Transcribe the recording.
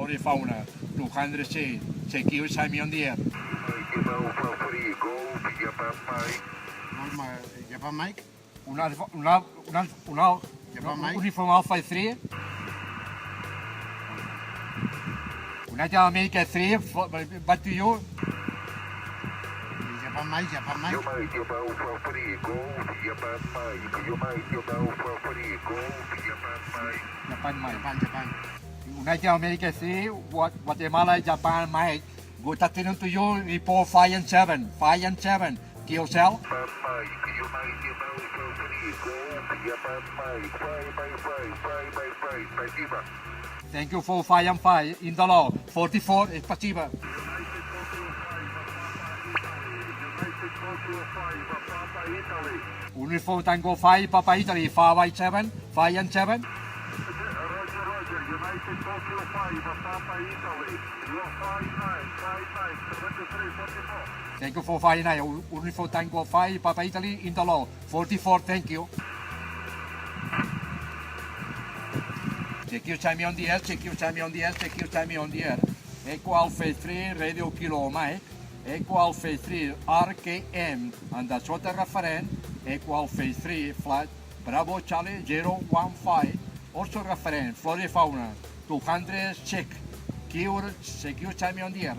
Florida Fauna, 200 secure time on the air. Norma, Japan Mike. Japan Mike. Uniform Alpha 3. United America 3, back to you. Japan Mike, Japan Mike. Japan Mike. Japan. United America 3, Guatemala, Japan Mike. Good afternoon to you. Report 5 and 7. 5 and 7. Kill cell. Thank you for 5 and 5. In the law. 44. Спасибо. Uniform Tango 5, Papa Italy. 5 by 7. 5 and 7. United Tokyo 5, Papa Italy. You're 5-9, 73, 44. Thank you for 5-9. Uniform Tango 5, Papa Italy. In the law. 44. Thank you. Check your time on the air. Check your time on the air. Check your time on the air. Echo Alpha 3, Radio Kilo Mike. Echo Alpha 3, RKM. And that's what the referent. Echo Alpha 3, flat. Bravo Charlie 015. Also referent. Florida Fauna. 200 check. Secure time on the air.